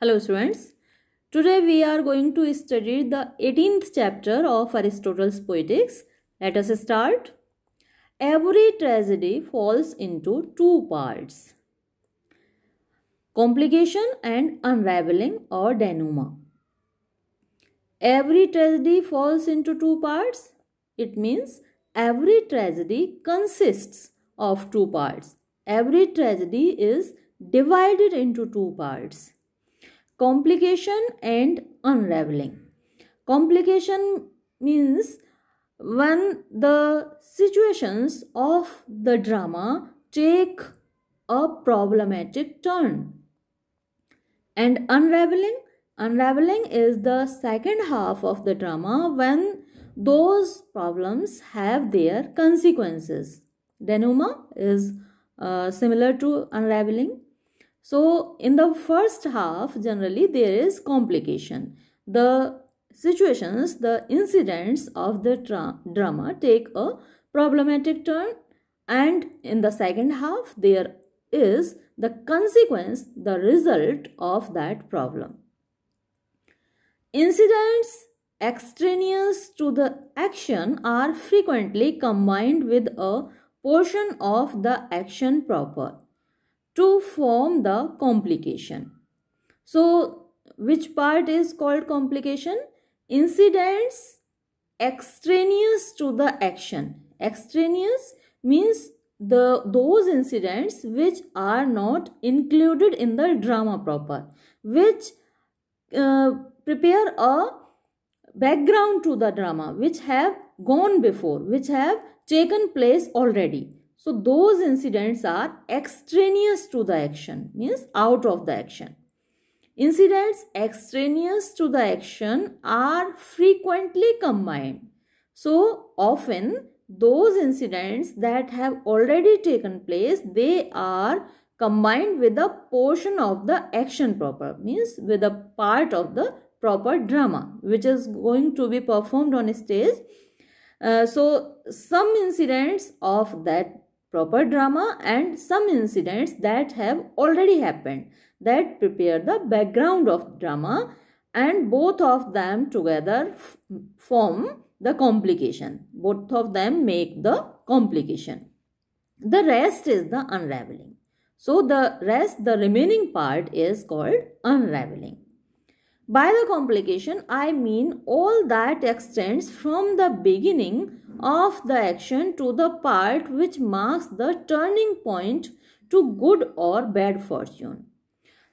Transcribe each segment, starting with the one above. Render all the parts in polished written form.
Hello students, today we are going to study the 18th chapter of Aristotle's Poetics. Let us start. Every tragedy falls into two parts, complication and unraveling or denouement. Every tragedy falls into two parts. It means every tragedy consists of two parts. Every tragedy is divided into two parts. Complication and unraveling. Complication means when the situations of the drama take a problematic turn. And unraveling is the second half of the drama when those problems have their consequences. Denouement is similar to unraveling. So, in the first half, generally there is complication. The situations, the incidents of the drama take a problematic turn, and in the second half, there is the consequence, the result of that problem. Incidents extraneous to the action are frequently combined with a portion of the action proper to form the complication. So, which part is called complication? Incidents extraneous to the action. Extraneous means those incidents which are not included in the drama proper, which prepare a background to the drama, which have gone before, which have taken place already. So those incidents are extraneous to the action, means out of the action. Incidents extraneous to the action are frequently combined. So often those incidents that have already taken place, they are combined with a portion of the action proper, means with a part of the proper drama which is going to be performed on stage. So some incidents of that proper drama and some incidents that have already happened that prepare the background of drama, and both of them together form the complication. Both of them make the complication. The rest is the unraveling. So the remaining part is called unraveling. By the complication, I mean all that extends from the beginning of the action to the part which marks the turning point to good or bad fortune.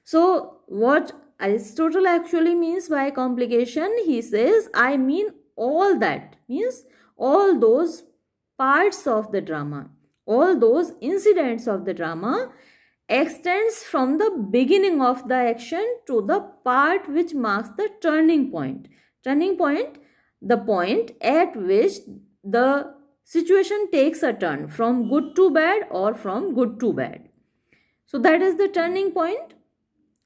So, what Aristotle actually means by complication, he says, I mean all that, means all those parts of the drama, all those incidents of the drama extends from the beginning of the action to the part which marks the turning point. Turning point, the point at which the situation takes a turn from good to bad or from good to bad. So that is the turning point,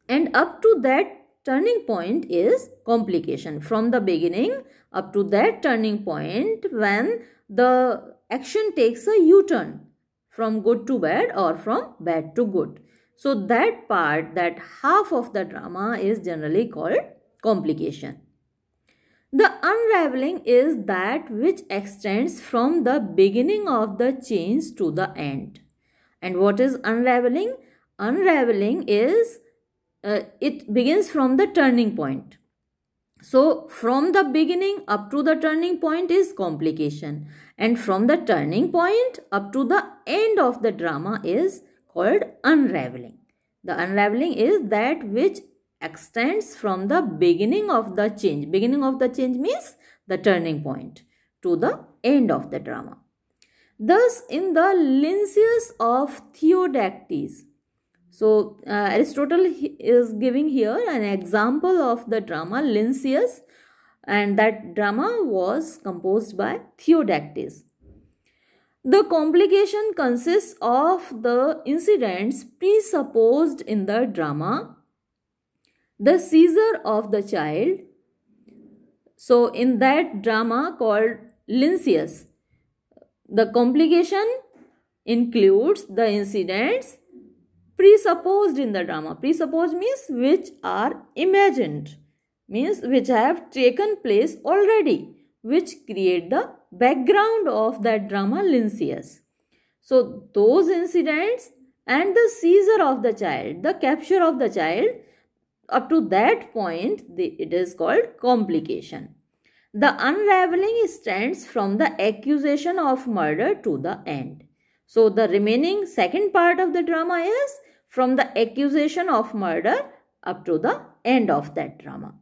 and up to that turning point is complication. From the beginning up to that turning point when the action takes a U-turn from good to bad or from bad to good. So that part, that half of the drama is generally called complication. The unraveling is that which extends from the beginning of the change to the end. And what is unraveling? Unraveling is, it begins from the turning point. So from the beginning up to the turning point is complication, and from the turning point up to the end of the drama is called unraveling. The unraveling is that which extends from the beginning of the change. Beginning of the change means the turning point to the end of the drama. Thus in the Lynceus of Theodactes, so Aristotle is giving here an example of the drama Lynceus, and that drama was composed by Theodactes. The complication consists of the incidents presupposed in the drama, the seizure of the child. So in that drama called Lynceus, the complication includes the incidents presupposed in the drama. Presupposed means which are imagined, means which have taken place already, which create the background of that drama Lynceus. So those incidents and the seizure of the child, the capture of the child, up to that point it is called complication. The unraveling stands from the accusation of murder to the end. So the remaining second part of the drama is from the accusation of murder up to the end of that drama.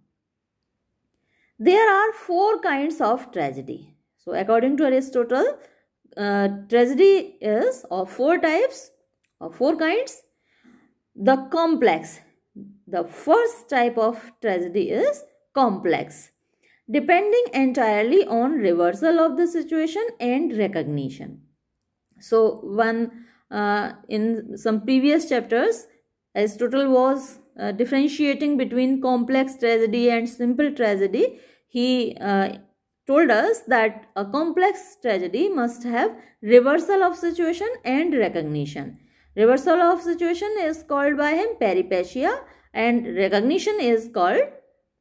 There are 4 kinds of tragedy. So according to Aristotle, tragedy is of 4 types or 4 kinds. The complex. The first type of tragedy is complex, depending entirely on reversal of the situation and recognition. So in some previous chapters, Aristotle was differentiating between complex tragedy and simple tragedy. He told us that a complex tragedy must have reversal of situation and recognition. Reversal of situation is called by him peripecia and recognition is called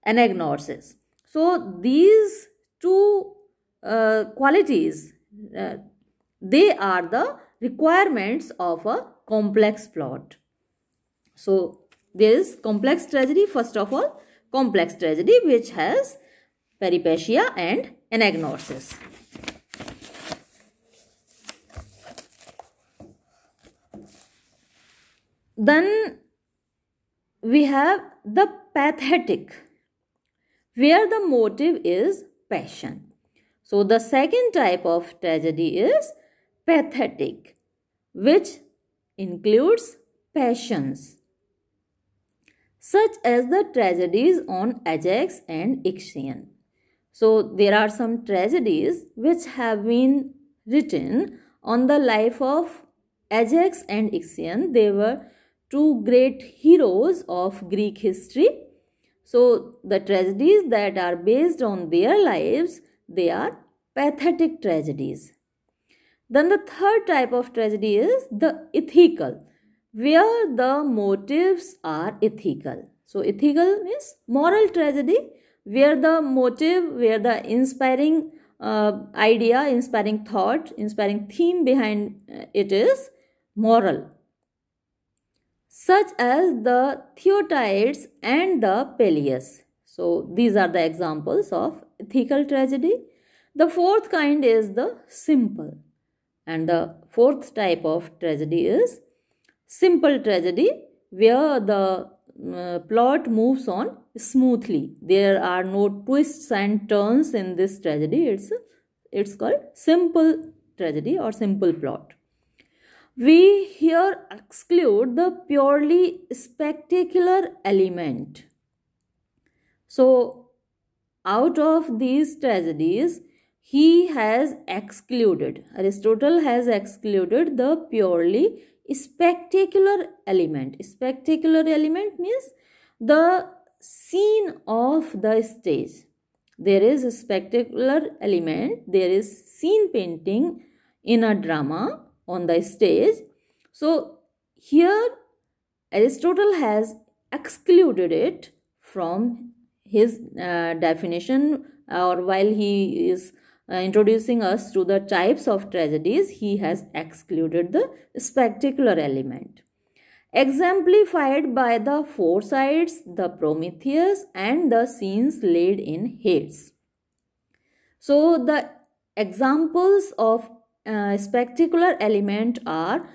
anagnorisis. So these 2 qualities, they are the requirements of a complex plot. So there is complex tragedy. First of all, complex tragedy which has peripecia and anagnorisis. Then we have the pathetic, where the motive is passion. So the second type of tragedy is pathetic, which includes passions, such as the tragedies on Ajax and Ixion. So there are some tragedies which have been written on the life of Ajax and Ixion. They were 2 great heroes of Greek history. So the tragedies that are based on their lives, they are pathetic tragedies. Then the third type of tragedy is the ethical, where the motives are ethical. So ethical means moral tragedy, where the motive, where the inspiring idea, inspiring thought, inspiring theme behind it is moral, such as the Theotides and the Peleus. So these are the examples of ethical tragedy. The fourth kind is the simple, and the fourth type of tragedy is simple tragedy, where the plot moves on smoothly. There are no twists and turns in this tragedy. It's called simple tragedy or simple plot. We here exclude the purely spectacular element. So out of these tragedies, Aristotle has excluded the purely spectacular element. Spectacular element means the scene of the stage. There is a spectacular element, there is scene painting in a drama on the stage. So here Aristotle has excluded it from his definition, or while he is introducing us to the types of tragedies, he has excluded the spectacular element, exemplified by the Forsytes, the Prometheus, and the scenes laid in Hades. So the examples of spectacular element are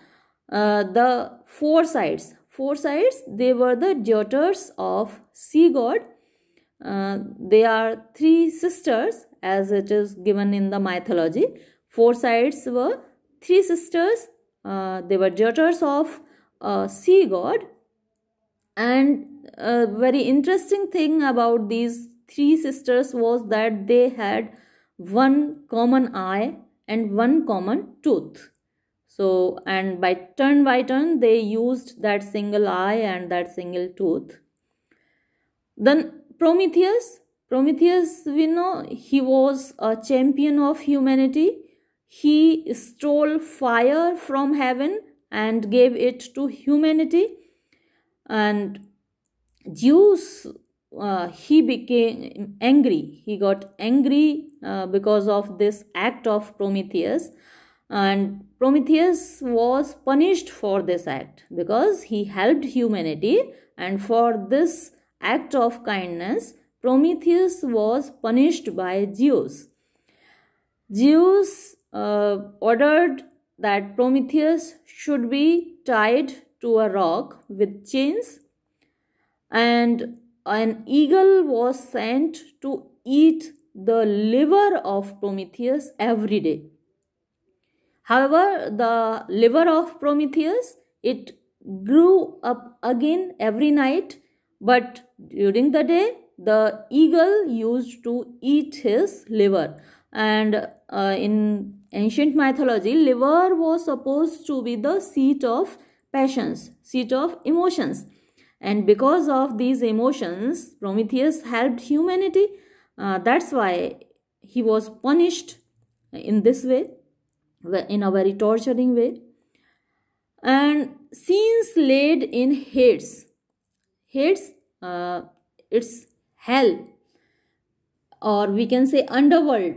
the Forsytes. Forsytes, they were the daughters of sea god. They are 3 sisters, as it is given in the mythology. Forsytes were 3 sisters. They were daughters of sea god. And a very interesting thing about these 3 sisters was that they had one common eye and one common tooth. So, and by turn they used that single eye and that single tooth. Then Prometheus, we know he was a champion of humanity. He stole fire from heaven and gave it to humanity. And Zeus, he became angry. He got angry because of this act of Prometheus, and Prometheus was punished for this act because he helped humanity, and for this act of kindness Prometheus was punished by Zeus. Zeus ordered that Prometheus should be tied to a rock with chains, and an eagle was sent to eat the liver of Prometheus every day. However, the liver of Prometheus, it grew up again every night, but during the day the eagle used to eat his liver. And in ancient mythology, liver was supposed to be the seat of passions, seat of emotions. And because of these emotions, Prometheus helped humanity. That's why he was punished in this way, in a very torturing way. And scenes laid in Hades. Hades, it's hell, or we can say underworld.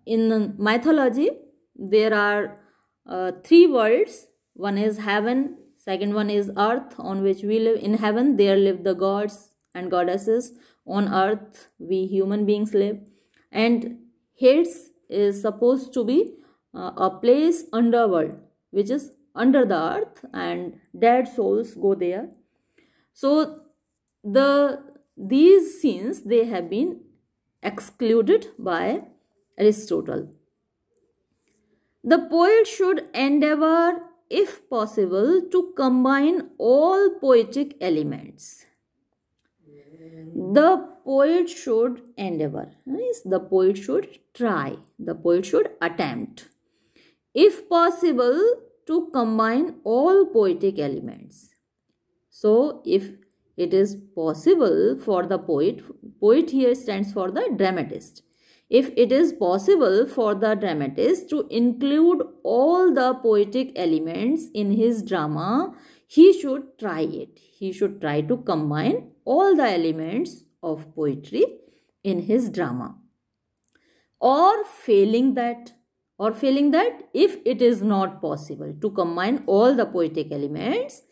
In mythology, there are 3 worlds. One is heaven, second one is earth, on which we live. In heaven, there live the gods and goddesses. On earth, we human beings live. And Hades is supposed to be a place underworld, which is under the earth, and dead souls go there. So these scenes, they have been excluded by Aristotle. The poet should endeavor, if possible, to combine all poetic elements. The poet should endeavor, means the poet should try, the poet should attempt, if possible, to combine all poetic elements. So, if it is possible for the poet here stands for the dramatist. If it is possible for the dramatist to include all the poetic elements in his drama, he should try it. He should try to combine all the elements of poetry in his drama. Or failing that, if it is not possible to combine all the poetic elements,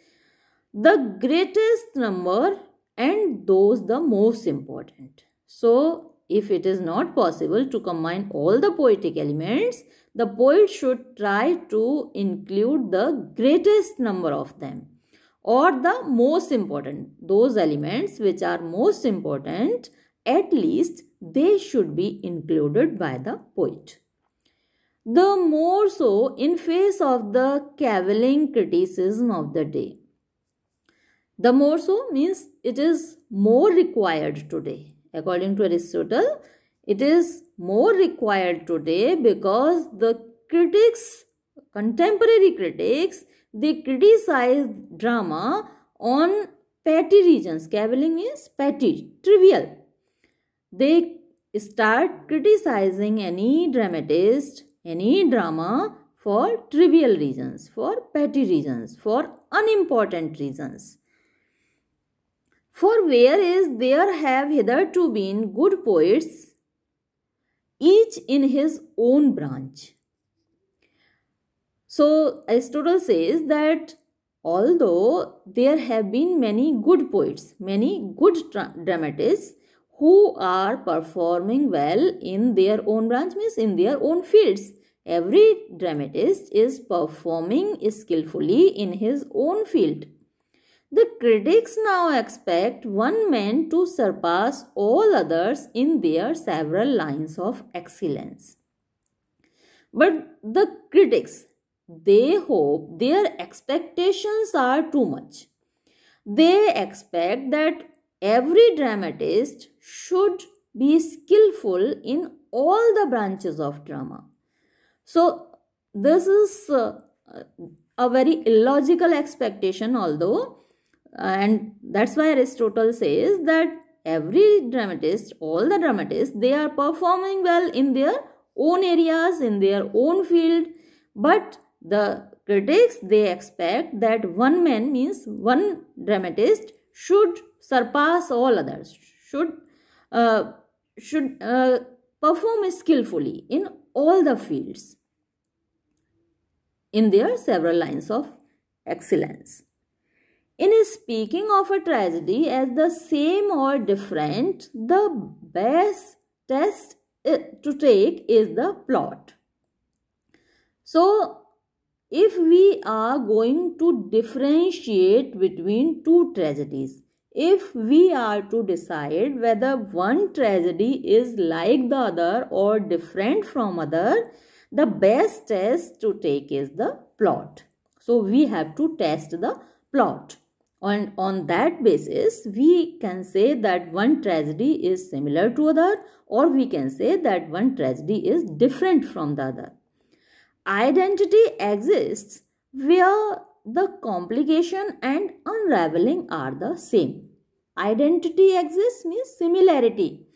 the greatest number and those the most important. So, if it is not possible to combine all the poetic elements, the poet should try to include the greatest number of them, or the most important. Those elements which are most important, at least they should be included by the poet. The more so in face of the cavilling criticism of the day. The more so means it is more required today. According to Aristotle, it is more required today because the critics, contemporary critics, they criticize drama on petty reasons. Cavilling is petty, trivial. They start criticizing any dramatist, any drama for trivial reasons, for petty reasons, for unimportant reasons. For whereas there have hitherto been good poets, each in his own branch. So Aristotle says that although there have been many good poets, many good dramatists who are performing well in their own branch, means in their own fields. Every dramatist is performing skillfully in his own field. The critics now expect one man to surpass all others in their several lines of excellence. But the critics, they hope their expectations are too much. They expect that every dramatist should be skillful in all the branches of drama. So, this is a very illogical expectation, although, and that's why Aristotle says that every dramatist, all the dramatists, they are performing well in their own areas, in their own field, but the critics, they expect that one man, means one dramatist, should surpass all others, should perform skillfully in all the fields in their several lines of excellence. In speaking of a tragedy as the same or different, the best test to take is the plot. So, if we are going to differentiate between two tragedies, if we are to decide whether one tragedy is like the other or different from other, the best test to take is the plot. So, we have to test the plot. And on that basis, we can say that one tragedy is similar to other, or we can say that one tragedy is different from the other. Identity exists where the complication and unraveling are the same. Identity exists means similarity.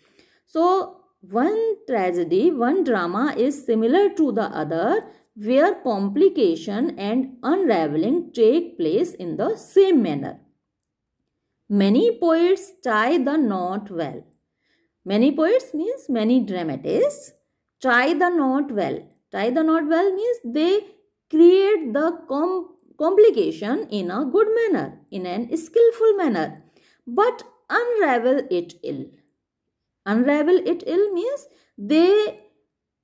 So, one tragedy, one drama is similar to the other where complication and unraveling take place in the same manner. Many poets tie the knot well. Many poets means many dramatists tie the knot well. Tie the knot well means they create the complication in a good manner, in an skillful manner, but unravel it ill. Unravel it ill means they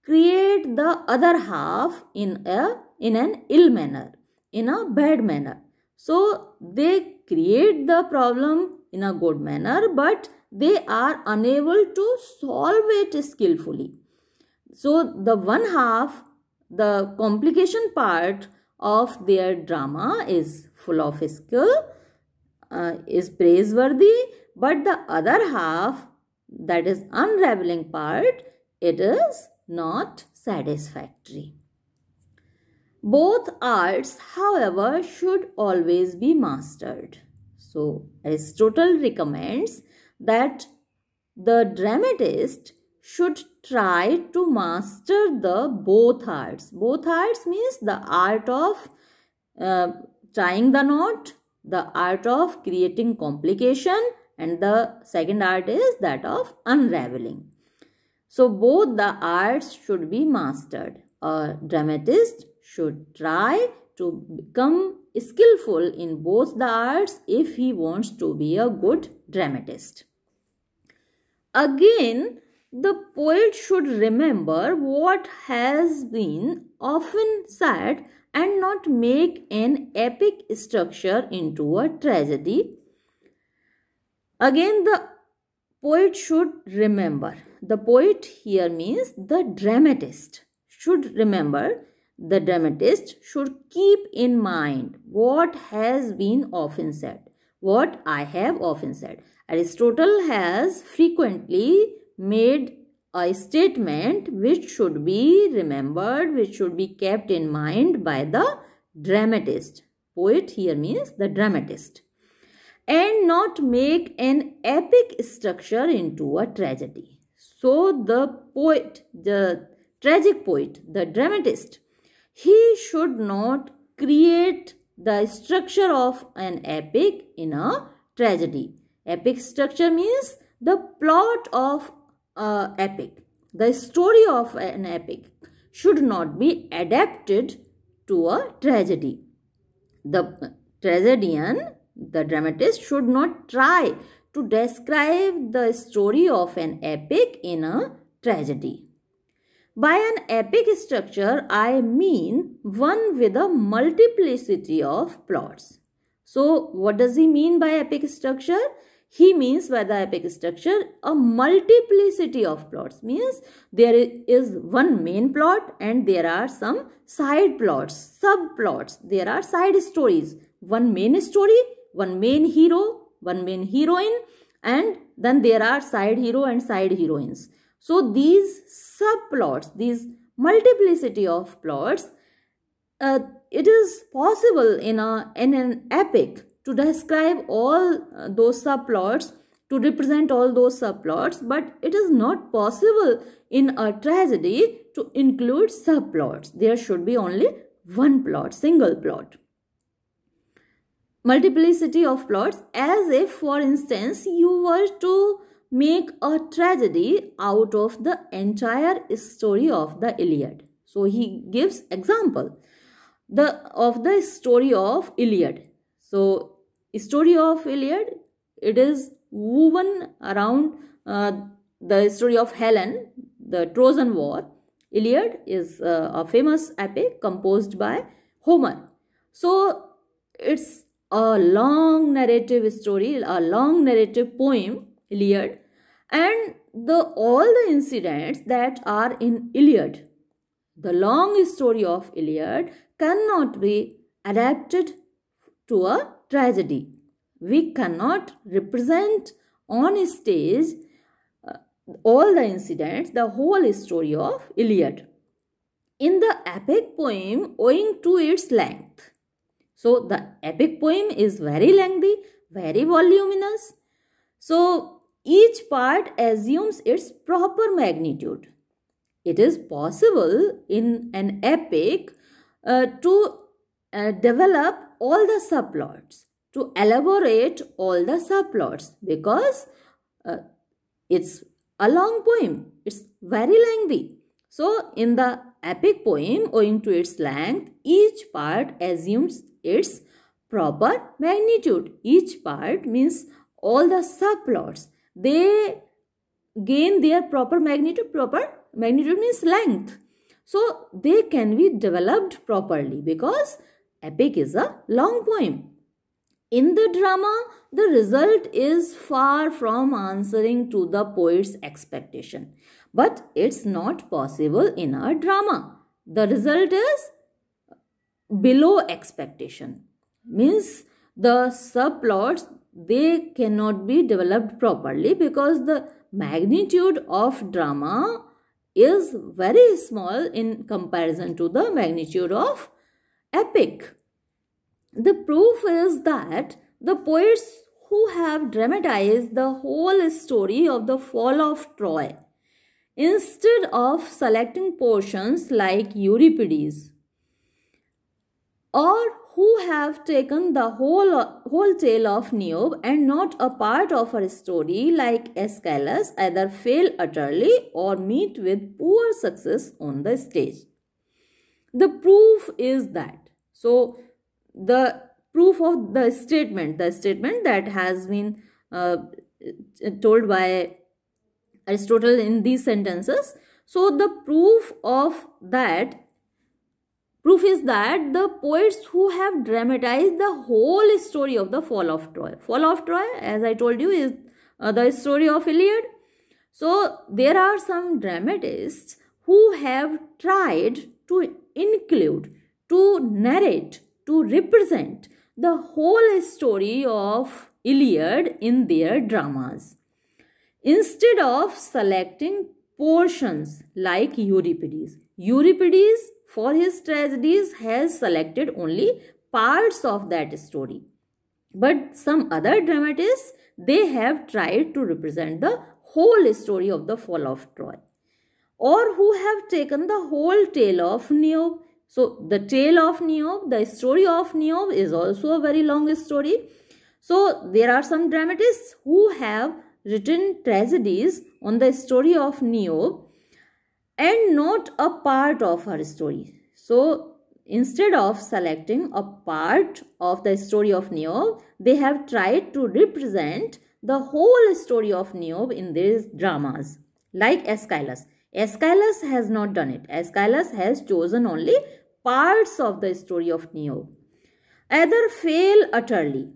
create the other half in an ill manner, in a bad manner. So, they create the problem in a good manner, but they are unable to solve it skillfully. So, the one half, the complication part of their drama is full of skill, is praiseworthy, but the other half, that is unraveling part, it is not satisfactory. Both arts, however, should always be mastered. So, Aristotle recommends that the dramatist should try to master the both arts. Both arts means the art of tying the knot, the art of creating complication, and the second art is that of unraveling. So, both the arts should be mastered. A dramatist should try to become skillful in both the arts if he wants to be a good dramatist. Again, the poet should remember what has been often said and not make an epic structure into a tragedy. Again, the poet should remember. The poet here means the dramatist should remember. The dramatist should keep in mind what has been often said, what I have often said. Aristotle has frequently made a statement which should be remembered, which should be kept in mind by the dramatist. Poet here means the dramatist. And not make an epic structure into a tragedy. So the poet, the tragic poet, the dramatist, he should not create the structure of an epic in a tragedy. Epic structure means the plot of an epic. The story of an epic should not be adapted to a tragedy. The tragedian, the dramatist, should not try to describe the story of an epic in a tragedy. By an epic structure, I mean one with a multiplicity of plots. So, what does he mean by epic structure? He means by the epic structure a multiplicity of plots. Means there is one main plot and there are some side plots, subplots. There are side stories. One main story, one main hero, one main heroine, and then there are side hero and side heroines. So these subplots, these multiplicity of plots, it is possible in an epic to describe all those subplots, to represent all those subplots, but it is not possible in a tragedy to include subplots. There should be only one plot, single plot. Multiplicity of plots, as if, for instance, you were to make a tragedy out of the entire story of the Iliad. So he gives example of the story of Iliad. So story of Iliad, it is woven around the story of Helen, the Trojan War. Iliad is a famous epic composed by Homer. So it's a long narrative story, a long narrative poem, Iliad, and all the incidents that are in Iliad, the long story of Iliad, cannot be adapted to a tragedy. We cannot represent on stage all the incidents, the whole story of Iliad. In the epic poem, owing to its length, so the epic poem is very lengthy, very voluminous. So each part assumes its proper magnitude. It is possible in an epic to develop all the subplots, to elaborate all the subplots, because it's a long poem. It's very lengthy. So in the epic poem, owing to its length, each part assumes its proper magnitude. Each part means all the subplots, they gain their proper magnitude. Proper magnitude means length. So they can be developed properly because epic is a long poem. In the drama, the result is far from answering to the poet's expectation. But it's not possible in a drama. The result is below expectation. Means the subplots, they cannot be developed properly because the magnitude of drama is very small in comparison to the magnitude of epic. The proof is that the poets who have dramatized the whole story of the fall of Troy, instead of selecting portions like Euripides, or who have taken the whole tale of Niobe and not a part of her story like Aeschylus, either fail utterly or meet with poor success on the stage. The proof is that. So the proof of the statement that has been told by Aristotle in these sentences. So the proof is that the poets who have dramatized the whole story of the fall of Troy. Fall of Troy, as I told you, is the story of Iliad. So there are some dramatists who have tried to include, to narrate, to represent the whole story of Iliad in their dramas, instead of selecting portions like Euripides. Euripides, for his tragedies, has selected only parts of that story. But some other dramatists, they have tried to represent the whole story of the fall of Troy, or who have taken the whole tale of Niobe. So the tale of Niobe, the story of Niobe is also a very long story. So there are some dramatists who have written tragedies on the story of Niobe and not a part of her story. So instead of selecting a part of the story of Niobe, they have tried to represent the whole story of Niobe in these dramas, like Aeschylus. Aeschylus has not done it. Aeschylus has chosen only parts of the story of Niobe. Either fail utterly.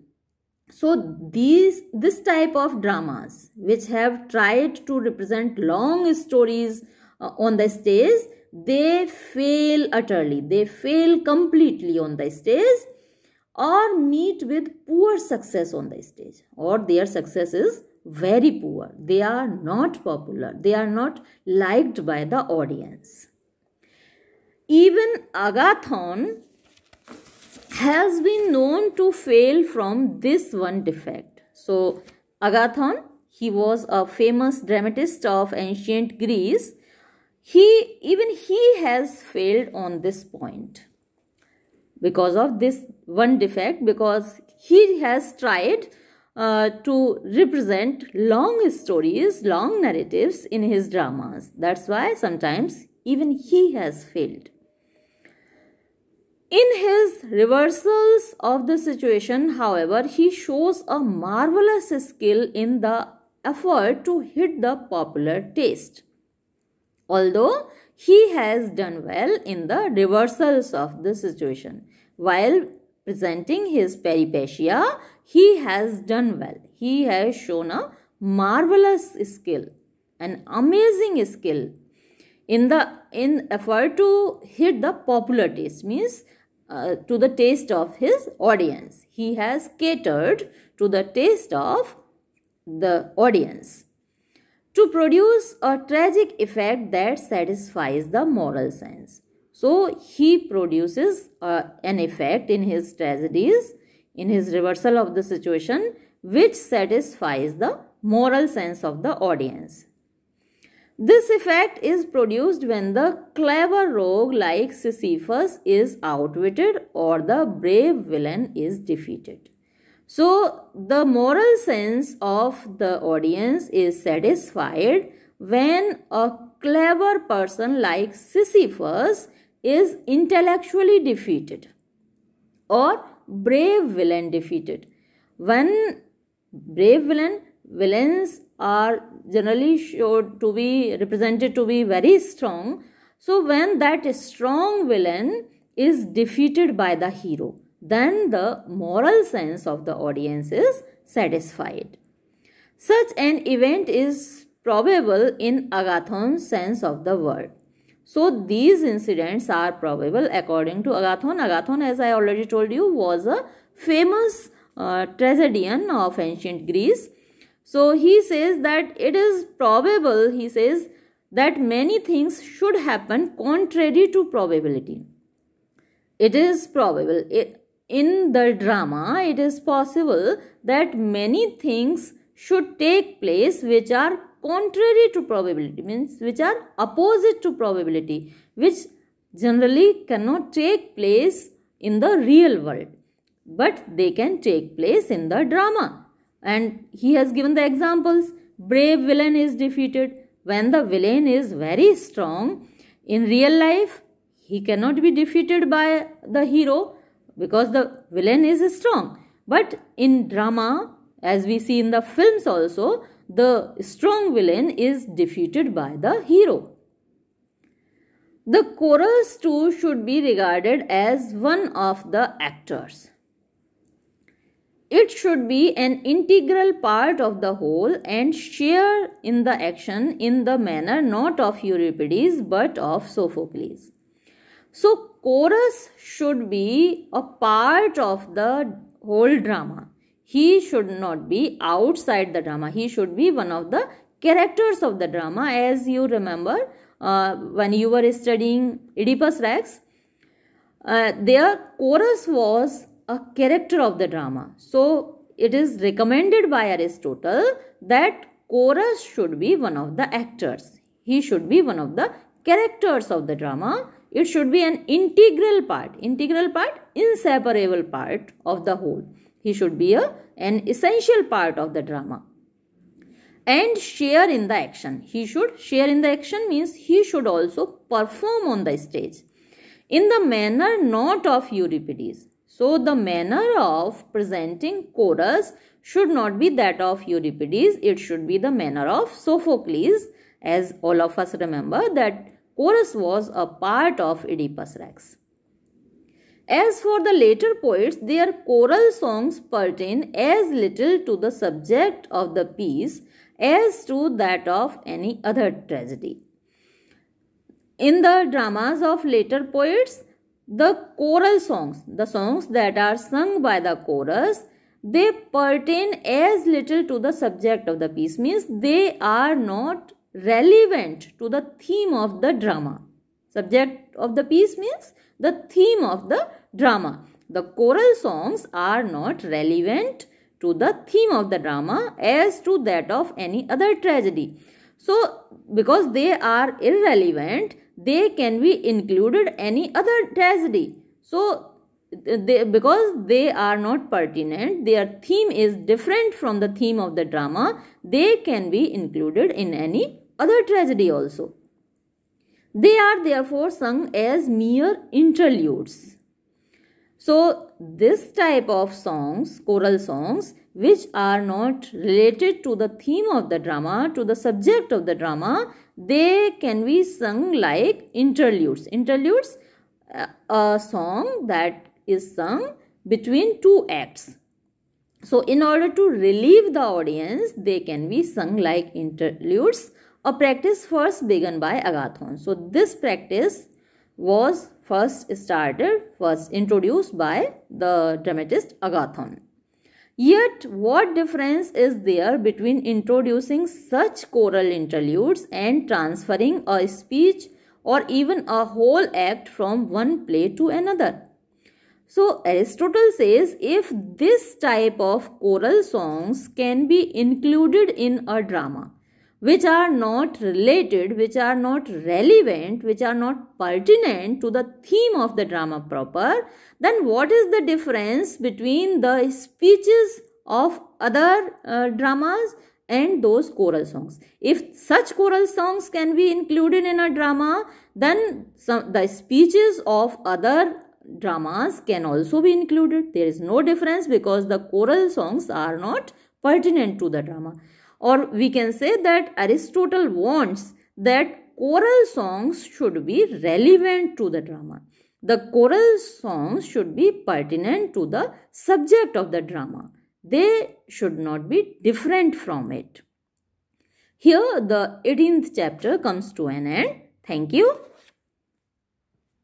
So this type of dramas which have tried to represent long stories on the stage, they fail utterly. They fail completely on the stage, or meet with poor success on the stage, or their success is very poor. They are not popular. They are not liked by the audience. Even Agathon has been known to fail from this one defect. So Agathon, he was a famous dramatist of ancient Greece. He has failed on this point. because of this one defect, because he has tried to represent long stories, long narratives in his dramas. That's why sometimes even he has failed. In his reversals of the situation, however, he shows a marvelous skill in the effort to hit the popular taste. Although he has done well in the reversals of the situation, while presenting his peripecia, he has done well. He has shown a marvelous skill, an amazing skill in effort to hit the popular taste, means to the taste of his audience. He has catered to the taste of the audience to produce a tragic effect that satisfies the moral sense. So he produces an effect in his tragedies, in his reversal of the situation, which satisfies the moral sense of the audience. This effect is produced when the clever rogue like Sisyphus is outwitted or the brave villain is defeated. So the moral sense of the audience is satisfied when a clever person like Sisyphus is intellectually defeated or brave villain defeated. When brave villains are generally showed to be represented to be very strong. So when that strong villain is defeated by the hero, then the moral sense of the audience is satisfied. Such an event is probable in Agathon's sense of the word. So these incidents are probable according to Agathon. Agathon, as I already told you, was a famous tragedian of ancient Greece. So he says that it is probable, he says, that many things should happen contrary to probability. It is probable. In the drama, it is possible that many things should take place which are contrary to probability, means which are opposite to probability, which generally cannot take place in the real world, but they can take place in the drama. And he has given the examples. Brave villain is defeated. When the villain is very strong, in real life, he cannot be defeated by the hero because the villain is strong. But in drama, as we see in the films also, the strong villain is defeated by the hero. The chorus too should be regarded as one of the actors. It should be an integral part of the whole and share in the action in the manner not of Euripides but of Sophocles. So chorus should be a part of the whole drama. He should not be outside the drama. He should be one of the characters of the drama. As you remember, when you were studying Oedipus Rex, their chorus was a character of the drama. So it is recommended by Aristotle that chorus should be one of the actors. He should be one of the characters of the drama. It should be an inseparable part of the whole. He should be an essential part of the drama. And share in the action. He should share in the action means he should also perform on the stage in the manner not of Euripides. So the manner of presenting chorus should not be that of Euripides. It should be the manner of Sophocles, as all of us remember that chorus was a part of Oedipus Rex. As for the later poets, their choral songs pertain as little to the subject of the piece as to that of any other tragedy. In the dramas of later poets, the choral songs, the songs that are sung by the chorus, they pertain as little to the subject of the piece, means they are not relevant to the theme of the drama. Subject of the piece means the theme of the drama. The choral songs are not relevant to the theme of the drama as to that of any other tragedy. So, because they are irrelevant, they can be included any other tragedy. So, because they are not pertinent, their theme is different from the theme of the drama, they can be included in any other tragedy also. They are therefore sung as mere interludes. So this type of songs, choral songs, which are not related to the theme of the drama, to the subject of the drama, they can be sung like interludes. Interludes, a song that is sung between two acts. So in order to relieve the audience, they can be sung like interludes, a practice first begun by Agathon. So this practice was first introduced by the dramatist Agathon. Yet what difference is there between introducing such choral interludes and transferring a speech or even a whole act from one play to another? So Aristotle says if this type of choral songs can be included in a drama, which are not related, which are not relevant, which are not pertinent to the theme of the drama proper, then what is the difference between the speeches of other dramas and those choral songs? If such choral songs can be included in a drama, then the speeches of other dramas can also be included. There is no difference because the choral songs are not pertinent to the drama. Or we can say that Aristotle wants that choral songs should be relevant to the drama. The choral songs should be pertinent to the subject of the drama. They should not be different from it. Here the 18th chapter comes to an end. Thank you.